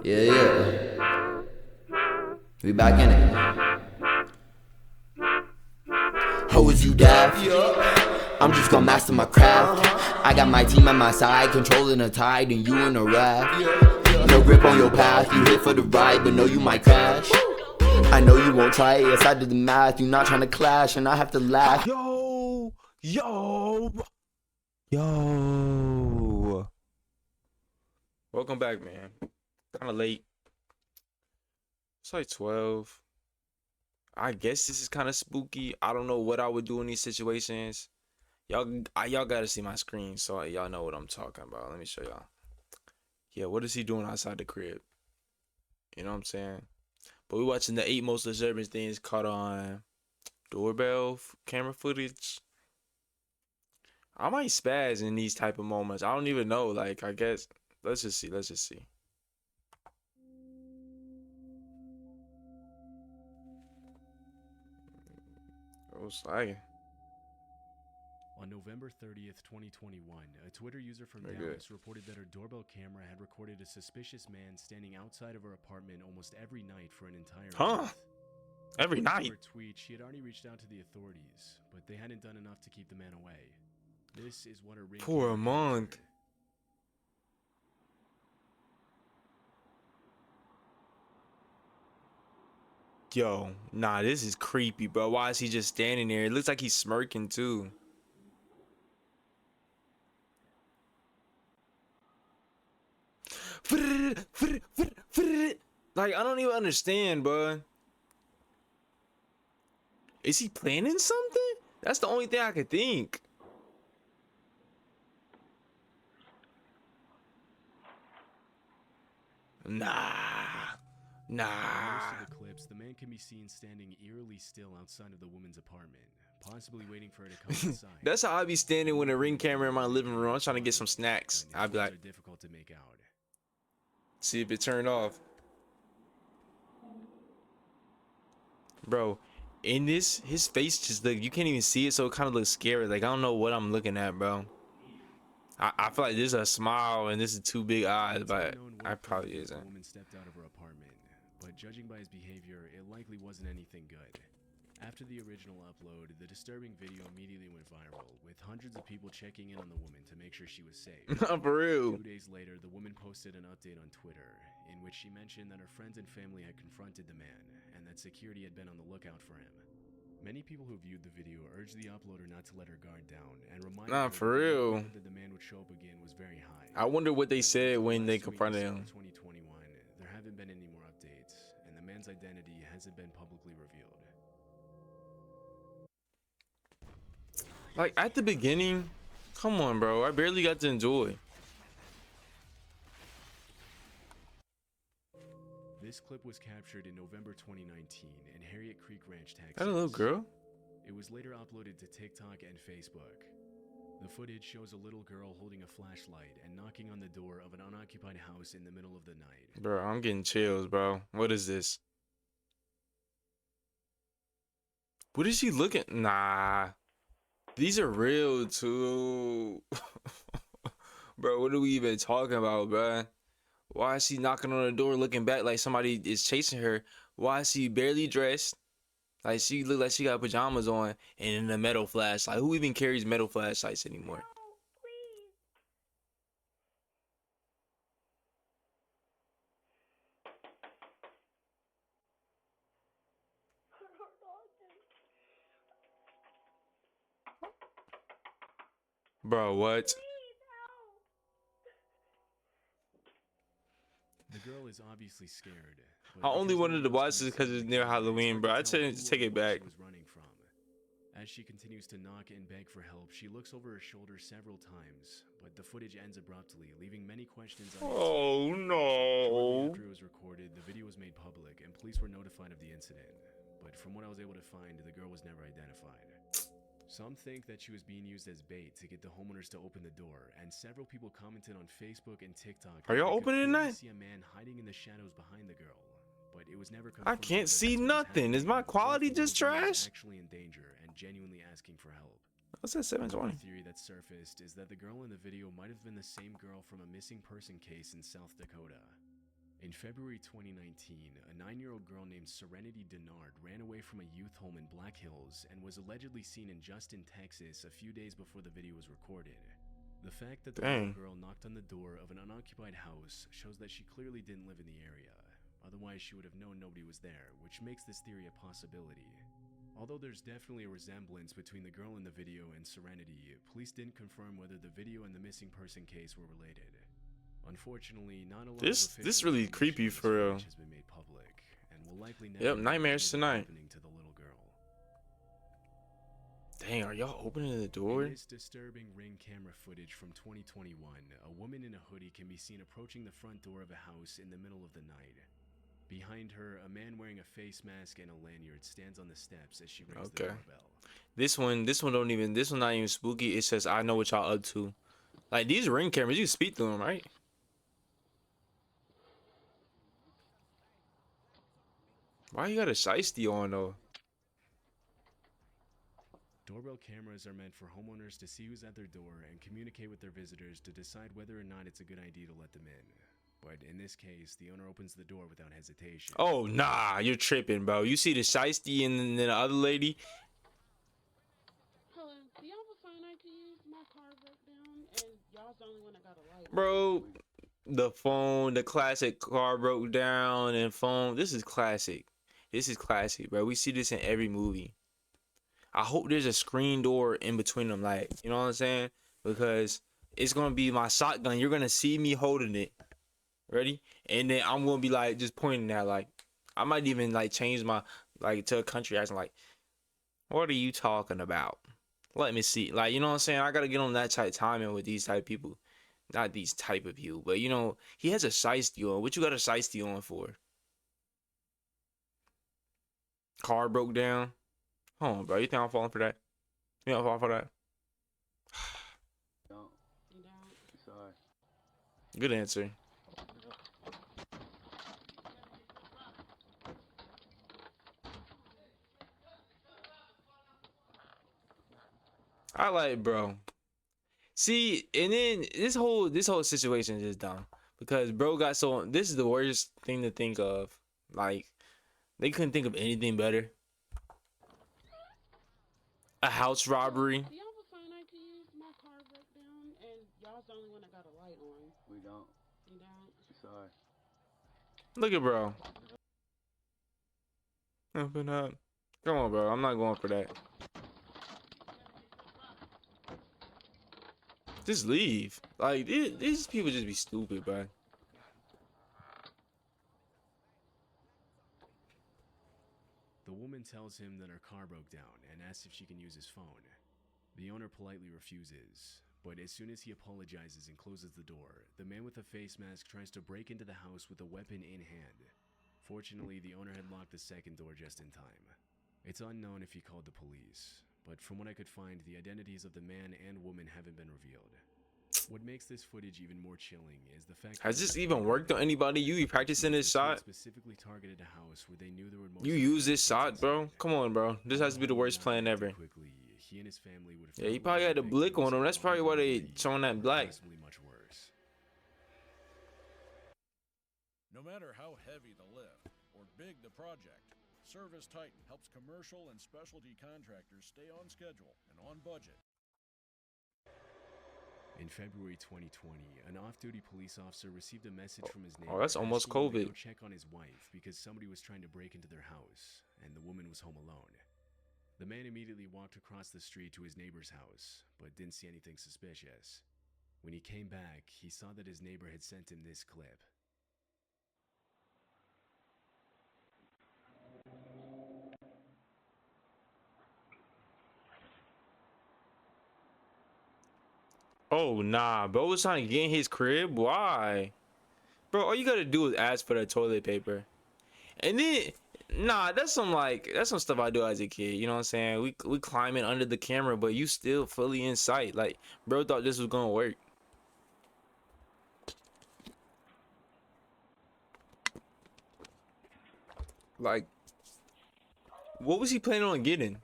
Yeah, yeah. We back in it. Ho, is you daft? I'm just gonna master my craft. I got my team at my side, controlling the tide, and you in a raft. No grip on your path, you here for the ride, but know you might crash. I know you won't try it, yes I did the math. You not trying to clash, and I have to laugh. Yo. Welcome back, man. Kind of late. It's like 12. I guess this is kind of spooky. I don't know what I would do in these situations. Y'all gotta see my screen so y'all know what I'm talking about. Let me show y'all. Yeah, what is he doing outside the crib? You know what I'm saying? But we watching the 8 most disturbing things caught on doorbell camera footage. I might spaz in these type of moments. I don't even know. Like, I guess let's just see. It was like On November 30th, 2021, a Twitter user from Very Dallas reported that her doorbell camera had recorded a suspicious man standing outside of her apartment almost every night for an entire month. every According to night. her tweet, she had already reached out to the authorities, but they hadn't done enough to keep the man away. This is what her ring For a camera month. captured. Yo, nah, this is creepy, bro. Why is he just standing there? It looks like he's smirking too. Like, I don't even understand, bro. Is he planning something? That's the only thing I could think. Nah. In most Nah. of the clips, the man can be seen standing eerily still outside of the woman's apartment, possibly waiting for her to come inside. That's how I be standing with a ring camera in my living room. I'm trying to get some snacks. I'd be like, are difficult to make out. see if it turned off. Bro, in this, his face just look, you can't even see it, so it kind of looks scary. Like, I don't know what I'm looking at, bro. I feel like this is a smile and this is 2 big eyes, but I probably The isn't. woman stepped out of her apartment, but judging by his behavior, it likely wasn't anything good. After the original upload, the disturbing video immediately went viral, with hundreds of people checking in on the woman to make sure she was safe. For real. 2 days later, the woman posted an update on Twitter, in which she mentioned that her friends and family had confronted the man, and that security had been on the lookout for him. Many people who viewed the video urged the uploader not to let her guard down, and reminded her For real. that the man would show up again was very high. I wonder what they said when they Last week, confronted December him. 2021, there haven't been any more updates, and the man's identity hasn't been publicly revealed. Like, at the beginning, come on, bro. I barely got to enjoy. This clip was captured in November 2019 in Harriet Creek Ranch, Texas. That a little girl? It was later uploaded to TikTok and Facebook. The footage shows a little girl holding a flashlight and knocking on the door of an unoccupied house in the middle of the night. Bro, I'm getting chills, bro. What is this? What is she looking? Nah. These are real, too. Bro, what are we even talking about, bro? Why is she knocking on the door looking back like somebody is chasing her? Why is she barely dressed? Like, she look like she got pajamas on and in a metal flashlight. Who even carries metal flashlights anymore? Bro, what? The girl is obviously scared. I only wanted to watch this because it's near Halloween, bro. I tell you to take it back. She was running from. As she continues to knock and beg for help, she looks over her shoulder several times, but the footage ends abruptly, leaving many questions unanswered. Oh, Shortly no. after it was recorded, the video was made public, and police were notified of the incident. But from what I was able to find, the girl was never identified. Some think that she was being used as bait to get the homeowners to open the door, and several people commented on Facebook and TikTok. Are y'all opening tonight? See a man hiding in the shadows behind the girl, but it was never I confirmed can't that see that's what was nothing. Is happening, my or if quality the just woman was trash? actually in danger and genuinely asking for help. What's that, 720? One theory that surfaced is that the girl in the video might have been the same girl from a missing person case in South Dakota. In February 2019, a 9-year-old girl named Serenity Denard ran away from a youth home in Black Hills and was allegedly seen in Justin, Texas a few days before the video was recorded. The fact that the little girl knocked on the door of an unoccupied house shows that she clearly didn't live in the area. Otherwise, she would have known nobody was there, which makes this theory a possibility. Although there's definitely a resemblance between the girl in the video and Serenity, police didn't confirm whether the video and the missing person case were related. Unfortunately, not a lot this really creepy for real. Has been made public and will likely never Yep, nightmares tonight. to the little girl. Dang, are y'all opening the door? In this disturbing Ring camera footage from 2021, a woman in a hoodie can be seen approaching the front door of a house in the middle of the night. Behind her, a man wearing a face mask and a lanyard stands on the steps as she rings the doorbell. This one not even spooky. It says, "I know what y'all up to." Like these Ring cameras, you can speak to them, right? Why you got a shiesty on though? Doorbell cameras are meant for homeowners to see who's at their door and communicate with their visitors to decide whether or not it's a good idea to let them in. But in this case, the owner opens the door without hesitation. Oh, nah, you're tripping, bro. You see the shiesty and then the other lady? Hello, do y'all have a phone I can use? My car broke down, and y'all's the only one that got a light. Bro, the phone, the classic car broke down and phone. This is classic. This is classic, bro. We see this in every movie. I hope there's a screen door in between them, like, you know what I'm saying? Because it's going to be my shotgun. You're going to see me holding it. Ready? And then I'm going to be, like, just pointing at, like, I might even, like, change my, like, to a country accent, like, what are you talking about? Let me see. Like, you know what I'm saying? I got to get on that type of timing with these type of people. Not these type of people, but, you know, he has a shiesty on. What you got a shiesty on for? Car broke down. Hold on, bro. You think I'm falling for that? You think I'm falling for that? Don't. You don't? Sorry. Good answer. I like, bro. See, and then this whole situation is just dumb because bro got so. This is the worst thing to think of. Like, they couldn't think of anything better. A house robbery. Do y'all have a phone I can use? My car broke down, and y'all's the only one that got a light on. We don't. You don't? Sorry. Look at bro. Open up. Come on, bro. I'm not going for that. Just leave. Like, these people just be stupid, bro. The woman tells him that her car broke down and asks if she can use his phone. The owner politely refuses, but as soon as he apologizes and closes the door, the man with the face mask tries to break into the house with a weapon in hand. Fortunately, the owner had locked the second door just in time. It's unknown if he called the police, but from what I could find, the identities of the man and woman haven't been revealed. What makes this footage even more chilling is the fact Has this even worked on anybody? You be practicing this shot? specifically targeted a house where they knew there would You use this shot, bro? Come on, bro. This has to be the worst plan ever. Quickly, he and his family would have Yeah, he probably had a blick on him. That's probably why they showing that black. possibly much worse. No matter how heavy the lift or big the project, Service Titan helps commercial and specialty contractors stay on schedule and on budget. In February 2020, an off-duty police officer received a message from his neighbor. Oh, that's almost asking him to COVID. go check on his wife because somebody was trying to break into their house, and the woman was home alone. The man immediately walked across the street to his neighbor's house, but didn't see anything suspicious. When he came back, he saw that his neighbor had sent him this clip. Oh, nah. Bro was trying to get in his crib? Why? Bro, all you gotta do is ask for the toilet paper. And then, nah, that's some stuff I do as a kid. You know what I'm saying? We climbing under the camera, but you still fully in sight. Like, bro thought this was gonna work. Like, what was he planning on getting?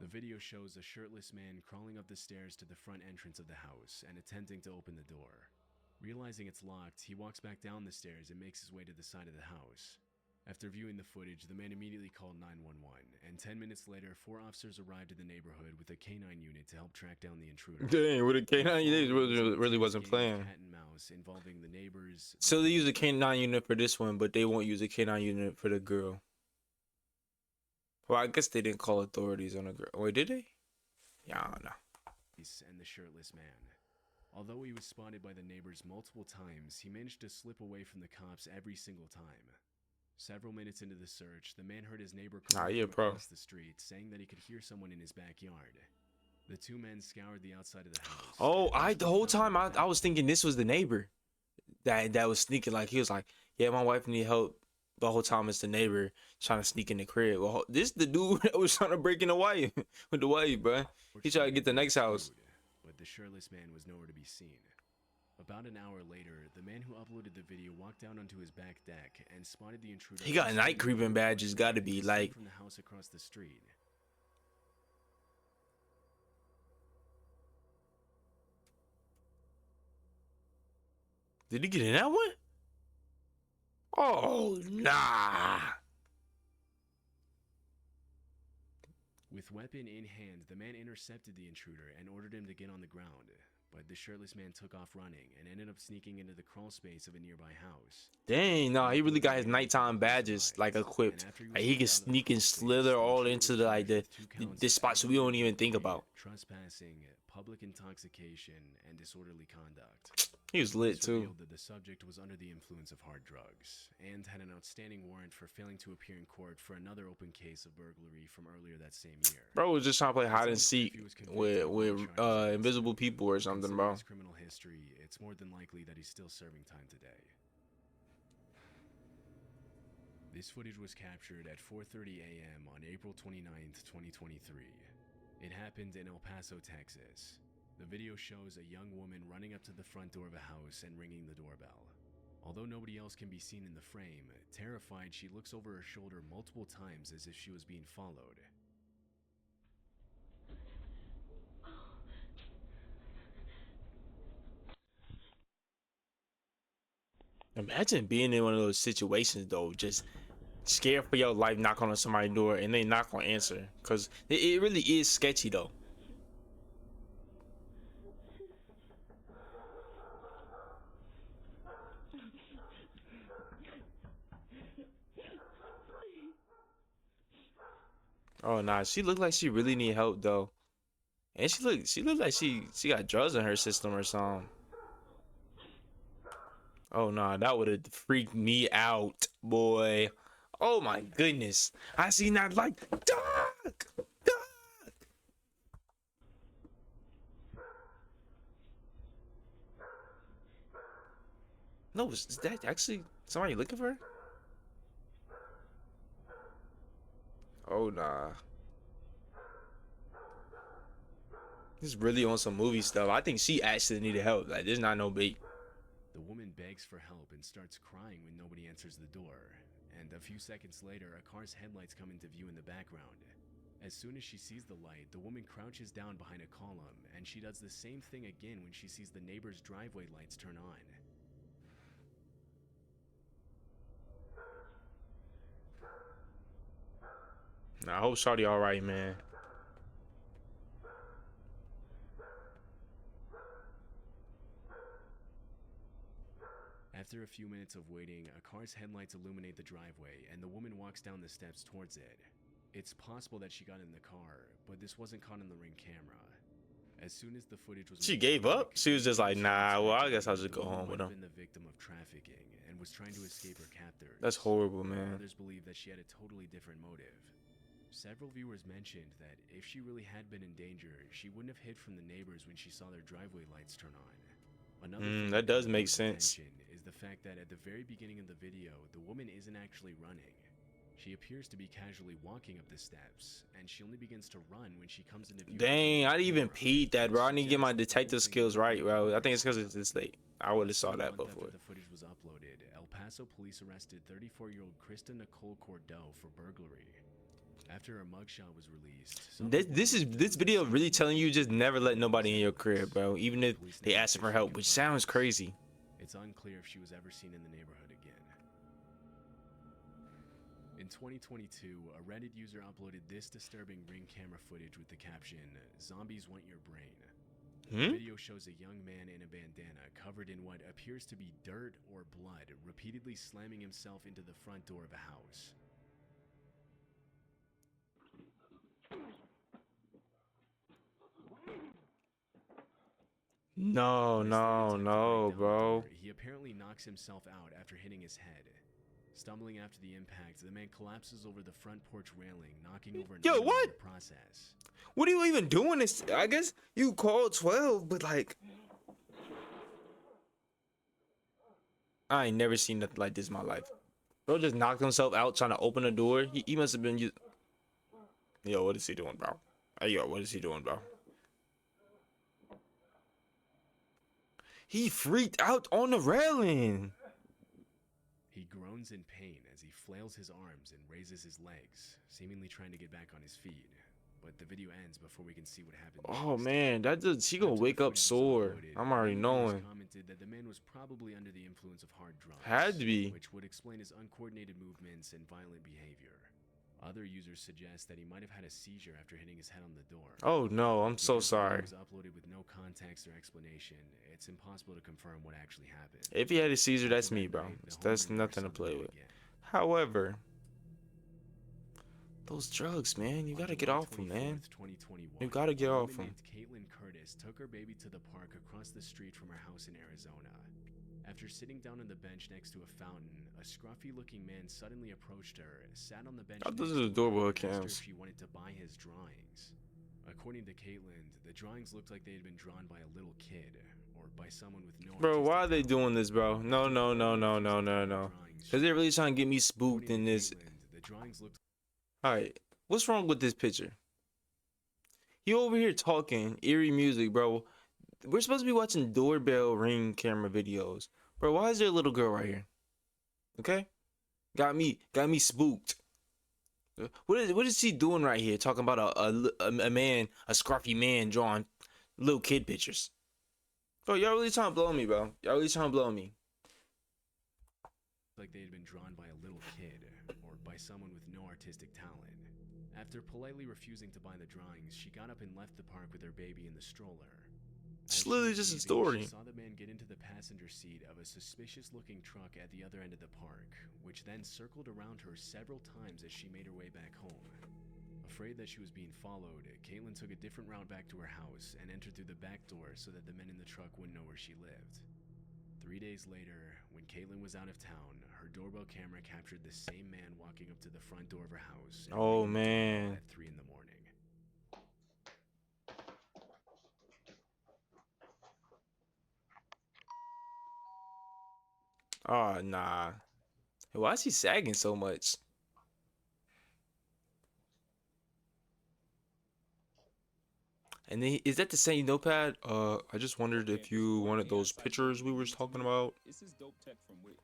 The video shows a shirtless man crawling up the stairs to the front entrance of the house and attempting to open the door. Realizing it's locked, he walks back down the stairs and makes his way to the side of the house. After viewing the footage, the man immediately called 911, and 10 minutes later, 4 officers arrived in the neighborhood with a canine unit to help track down the intruder. Dang, with a canine unit really wasn't playing. Cat and mouse involving the neighbors. So they use a canine unit for this one, but they won't use a canine unit for the girl. Well, I guess they didn't call authorities on the girl. Wait, did they? Yeah, I don't know. And the shirtless man. Although he was spotted by the neighbors multiple times, he managed to slip away from the cops every single time. Several minutes into the search, the man heard his neighbor call across the street, saying that he could hear someone in his backyard. The two men scoured the outside of the house. Oh, the whole time I was thinking this was the neighbor that was sneaking. Like, he was like, yeah, my wife need help. The whole time it's the neighbor trying to sneak in the crib. Well, this the dude that was trying to break in the wife with the wife, bro. He tried to get the next house. But the shirtless man was nowhere to be seen. About an hour later, the man who uploaded the video walked down onto his back deck and spotted the intruder. He got night creeping badges, gotta be like from the house across the street. Did he get in that one? Oh, nah. With weapon in hand, the man intercepted the intruder and ordered him to get on the ground. But the shirtless man took off running and ended up sneaking into the crawl space of a nearby house. Dang, no, he really got his nighttime badges like equipped. Like, he can sneak and slither all into the spots we don't even think about. Trespassing, public intoxication, and disorderly conduct. He was lit too. That the subject was under the influence of hard drugs and had an outstanding warrant for failing to appear in court for another open case of burglary from earlier that same year. Bro was just trying to play hide and seek with invisible people or something, bro. His criminal history, it's more than likely that he's still serving time today. This footage was captured at 4:30 a.m. on April 29th, 2023. It happened in El Paso, Texas. The video shows a young woman running up to the front door of a house and ringing the doorbell. Although nobody else can be seen in the frame, terrified, she looks over her shoulder multiple times as if she was being followed. Imagine being in one of those situations though, just scared for your life, knock on somebody's door and they not gonna answer, because it really is sketchy though. Oh nah, she looked like she really need help though, and she looked like she got drugs in her system or something. Oh nah, that would have freaked me out, boy. Oh my goodness, I seen that like dog. No, is that actually somebody looking for her? Oh nah. This is really on some movie stuff. I think she actually needed help. Like, there's not no bait. The woman begs for help and starts crying when nobody answers the door. And a few seconds later, a car's headlights come into view in the background. As soon as she sees the light, the woman crouches down behind a column, and she does the same thing again when she sees the neighbor's driveway lights turn on. Nah, I hope Shawty alright, man. After a few minutes of waiting, a car's headlights illuminate the driveway, and the woman walks down the steps towards it. It's possible that she got in the car, but this wasn't caught on the Ring camera. As soon as the footage was... She gave up? She was just like, nah, well, I guess I'll just go home with him. Been the victim of trafficking and was trying to escape her captors. That's horrible, man. Others believe that she had a totally different motive. Several viewers mentioned that if she really had been in danger, she wouldn't have hid from the neighbors when she saw their driveway lights turn on. Another thing that does make sense. Is the fact that at the very beginning of the video, the woman isn't actually running. She appears to be casually walking up the steps, and she only begins to run when she comes into view. Dang, I didn't even peep that, bro. I need to get my detective skills right, bro. I think it's because it's this late. I would have saw that before. After the footage was uploaded, El Paso police arrested 34-year-old Krista Nicole Cordeau for burglary. After her mugshot was released, this video really telling you just never let nobody in your crib, bro. Even if they ask for help, which sounds crazy. It's unclear if she was ever seen in the neighborhood again. In 2022, a Reddit user uploaded this disturbing Ring camera footage with the caption, "Zombies want your brain." The video shows a young man in a bandana covered in what appears to be dirt or blood, repeatedly slamming himself into the front door of a house. No, As they no, attempt to no, break down the bro. door, he apparently knocks himself out after hitting his head. Stumbling after the impact, the man collapses over the front porch railing, knocking over an Yo, onion what? in the process. What are you even doing this? I guess you called 12, but like, I ain't never seen nothing like this in my life. Bro just knocked himself out trying to open a door. He must have been Yo, what is he doing, bro? Hey, yo, what is he doing, bro? He freaked out on the railing. He groans in pain as he flails his arms and raises his legs, seemingly trying to get back on his feet. But the video ends before we can see what happened. Oh next. man, she gonna After the wake up footage was sore. uploaded, I'm already many knowing. viewers commented that the man was probably under the influence of hard drugs. Had to be. Which would explain his uncoordinated movements and violent behavior. Other users suggest that he might have had a seizure after hitting his head on the door. Oh no, I'm so Because the video sorry. was uploaded with no context or explanation. It's impossible to confirm what actually happened. If he had a seizure, that's After me, that bro. night, the That's homeowner never nothing to saw the play man with. again. However, those drugs, man, you On gotta get July off them, man. 24th, 2021, You gotta get a off woman 'em. named Caitlin Curtis took her baby to the park across the street from her house in Arizona. After sitting down on the bench next to a fountain, a scruffy-looking man suddenly approached her, sat on the bench I thought this next was to Doorbell her, and asked her cams. if she wanted to buy his drawings. According to Caitlin, the drawings looked like they had been drawn by a little kid, or by someone with no Bro, why are artistic they talent. doing this, bro? No, After no, no, politely no, refusing no, to no, buy the no. drawings, Cause they're really trying to get me spooked according in to this. Caitlin, the drawings looked Alright, what's wrong with this picture? He over here talking eerie music, bro. We're supposed to be watching doorbell ring camera videos, bro. Why is there a little girl right here? Okay, got me spooked. What is he doing right here? Talking about a man, a scruffy man drawing little kid pictures. Bro, y'all really trying to blow me, bro. Y'all really trying to blow me. like they had been drawn by a little kid, or by someone with no artistic talent. After politely refusing to buy the drawings, she got up and left the park with her baby in the stroller. As It's she literally was just a leaving, story. She saw the man get into the passenger seat of a suspicious-looking truck at the other end of the park, which then circled around her several times as she made her way back home. Afraid that she was being followed, Caitlin took a different route back to her house and entered through the back door so that the men in the truck wouldn't know where she lived. 3 days later, when Caitlin was out of town, her doorbell camera captured the same man walking up to the front door of her house. And Oh, ringing the doorbell man. At 3 in the morning. Oh nah. Why is he sagging so much? And then is that the same notepad? I just wondered if you wanted those pictures we were talking about. This is dope tech from Wix.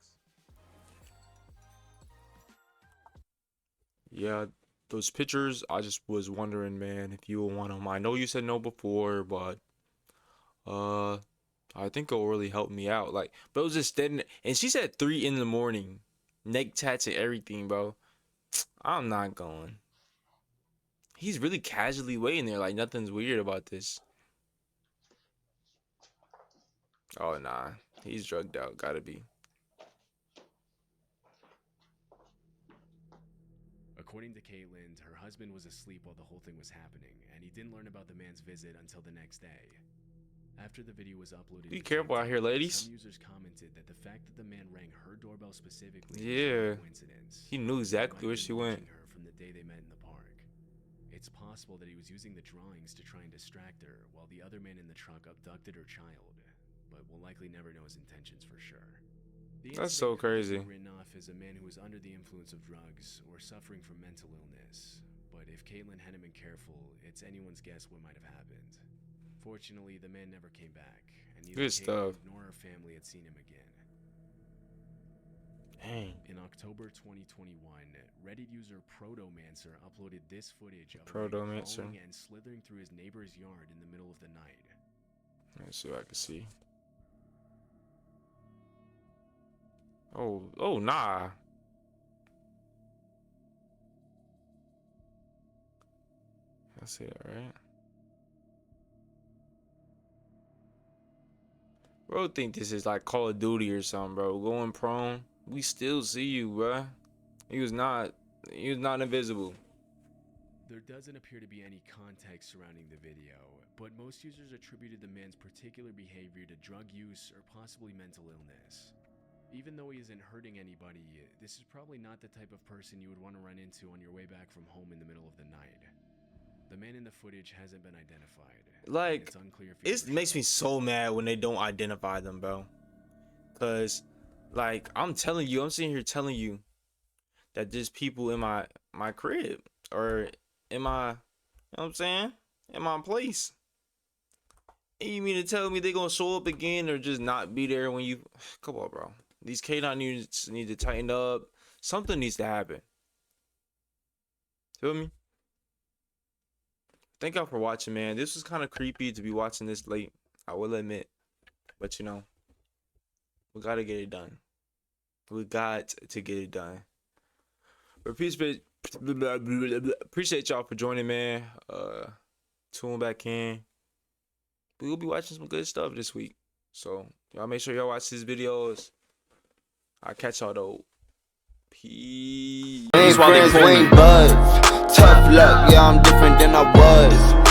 Yeah, those pictures. I just was wondering, man, if you want them. I know you said no before, but I think it'll really help me out. Like, but it was just standing, and she said 3 in the morning, neck tats and everything, bro. I'm not going. He's really casually waiting there, like nothing's weird about this. Oh nah, he's drugged out. Gotta be. According to Caitlin, her husband was asleep while the whole thing was happening, and he didn't learn about the man's visit until the next day. After the video was uploaded, Be to careful out here, TikTok, ladies. Some users commented that the fact that the man rang her doorbell specifically Yeah. was a coincidence. He knew exactly He where might have she been went. watching her from the day they met in the park. It's possible that he was using the drawings to try and distract her, while the other man in the truck abducted her child, but we'll likely never know his intentions for sure. The That's so incident could have crazy. been written off as a man who was under the influence of drugs or suffering from mental illness, but if Caitlin hadn't been careful, it's anyone's guess what might have happened. Fortunately, the man never came back, and neither Good Caitlin stuff. nor her family had seen him again. Dang. In October 2021, Reddit user Protomancer uploaded this footage of a man Protomancer. crawling and slithering through his neighbor's yard in the middle of the night. Let's see what I can see. Oh, nah. I see that, right? Bro, think this is like Call of Duty or something, bro. Going prone. We still see you, bro. He was not invisible. There doesn't appear to be any context surrounding the video, but most users attributed the man's particular behavior to drug use or possibly mental illness. Even though he isn't hurting anybody, this is probably not the type of person you would want to run into on your way back from home in the middle of the night. The man in the footage hasn't been identified. Like, it's unclear if he it makes me so mad when they don't identify them, bro. Cause, like, I'm sitting here telling you that there's people in my crib or in my, you know what I'm saying, in my place. And you mean to tell me they gonna show up again or just not be there when you? Come on, bro. These K9 units need to tighten up. Something needs to happen. Feel me? Thank y'all for watching, man. This was kind of creepy to be watching this late, I will admit. But, you know, we got to get it done. We got to get it done. Appreciate y'all for joining, man. Tune back in. We will be watching some good stuff this week. So, y'all make sure y'all watch these videos. I'll catch y'all though. Peace. Friends, we ain't buds. Tough luck, yeah, I'm different than I was.